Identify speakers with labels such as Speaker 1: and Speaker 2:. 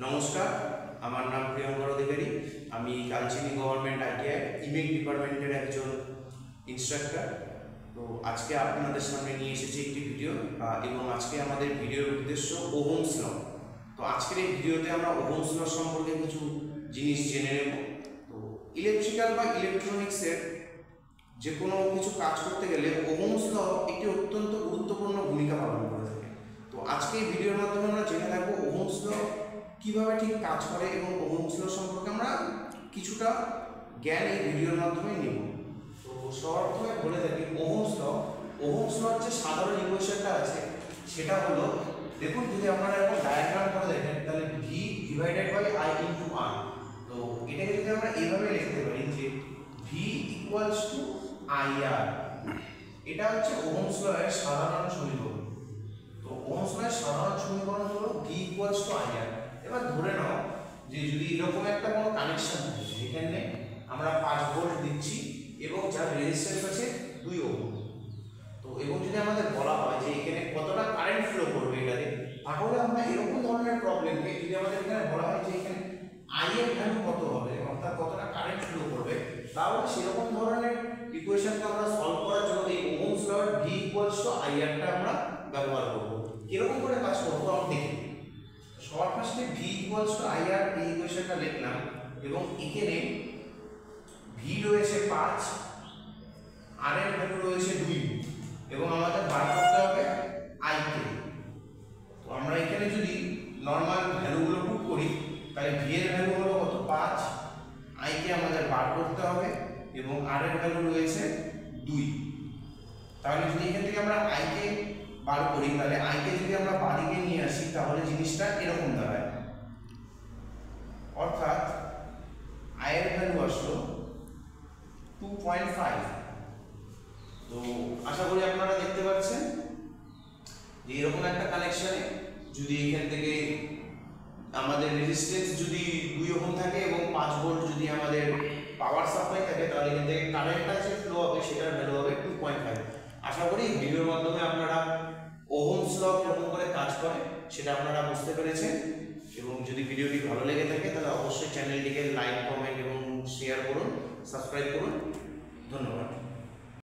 Speaker 1: নমস্কার, আমার নাম প্রিয়ঙ্কর অধিকারী। আমি কালচিনি গভর্নমেন্ট আইটিআই ইমেক ডিপার্টমেন্টের একজন ইনস্ট্রাক্টর। তো আজকে আপনাদের সামনে নিয়ে এসেছি একটি ভিডিও, এবং আজকে আমাদের ভিডিওর উদ্দেশ্য ওহমস ল। তো আজকের এই ভিডিওতে আমরা ওহমস ল সম্পর্কে কিছু জিনিস জেনে নেব। তো ইলেকট্রিক্যাল বা ইলেকট্রনিক্সের যে কোনো কিছু কাজ করতে গেলে ওহমস ল একটি অত্যন্ত গুরুত্বপূর্ণ ভূমিকা পালন করে থাকে। তো আজকে এই ভিডিওর মাধ্যমে আমরা জেনে থাকবো ওহমস ল কীভাবে ঠিক কাজ করে এবং ওহমস ল সম্পর্কে আমরা কিছুটা জ্ঞান এই ভিডিওর মাধ্যমে নেব। তো সর্বপ্রথমে বলে থাকি ওহমস লর যে সাধারণ ইকুয়েশনটা আছে সেটা হলো, দেখুন যদি আপনারা এখন ডায়াগ্রাম করে দেখেন তাহলে V divided by I into R. তো এটাকে যদি আমরা এইভাবে লিখতে পারি যে V equals to I R, এটা হচ্ছে ওহমস ল এর সাধারণ সমীকরণ। তো ওহমস ল এর সাধারণ সমীকরণ হলো ভি ইকুয়ালস টু আই আর। এবার ধরে নাও যে যদি এরকম একটা কোনো কানেকশন থাকে যেখানে আমরা 5 ভোল্ট দিচ্ছি এবং যার রেজিস্ট্যান্স আছে 2 ওহম। তো এবং যদি আমাদের বলা হয় যে এখানে কতটা কারেন্ট ফ্লো করবে এটাতে, তাহলে আমরা এরকম ধরনের প্রবলেমকে যদি আমাদের এখানে বলা হয় যে এখানে আই এর ভ্যালু কত হবে অর্থাৎ কতটা কারেন্ট ফ্লো করবে, তাহলে সেরকম ধরনের ইকুয়েশনকে আমরা সলভ করার জন্য এই ওহমস ল এর ভি ইকুয়ালস টু আই আর টা আমরা ব্যবহার করব। কিরকম করে কাজ করব আমরা দেখি। সবার ফার্স্টে ভি ইকুয়ালস টু আই আর এই ইকুয়েশনটা লিখলাম এবং এখানে ভি রয়েছে 5, আর এর ভ্যালু রয়েছে 2 এবং আমাদের বার করতে হবে আই কে। তো আমরা এখানে যদি নরমাল ভ্যালুগুলো পুট করি তাহলে ভি এর ভ্যালু হলো কত 5, আই কে আমাদের বার করতে হবে এবং আর এর ভ্যালু রয়েছে 2। তাহলে যদি এখান থেকে আমরা আই কে বার করি তাহলে আই কে যদি আমরা বাদিকে নিয়ে আসি তাহলে জিনিসটা এরকম দাঁড়ায়, অর্থাৎ আই এর ভ্যালু আসলো 2.5। তো আশা করি আপনারা দেখতে পাচ্ছেন যে এরকম একটা কানেকশনে যদি এখান থেকে আমাদের রেজিস্ট্যান্স যদি 2 ওহম থাকে এবং 5 ভোল্ট যদি আমাদের পাওয়ার সাপ্লাই থাকে তাহলে এখান থেকে কারেন্টটা যে ফ্লো হবে সেটার ভ্যালু হবে 2.5। আশা করি ভিডিওর মাধ্যমে আপনারা ওহমস ল কেমন করে কাজ করে সেটা আপনারা বুঝতে পেরেছেন। এবং যদি ভিডিওটি ভালো লেগে থাকে তাহলে অবশ্যই চ্যানেলটিকে লাইক, কমেন্ট এবং শেয়ার করুন, সাবস্ক্রাইব করুন। ধন্যবাদ।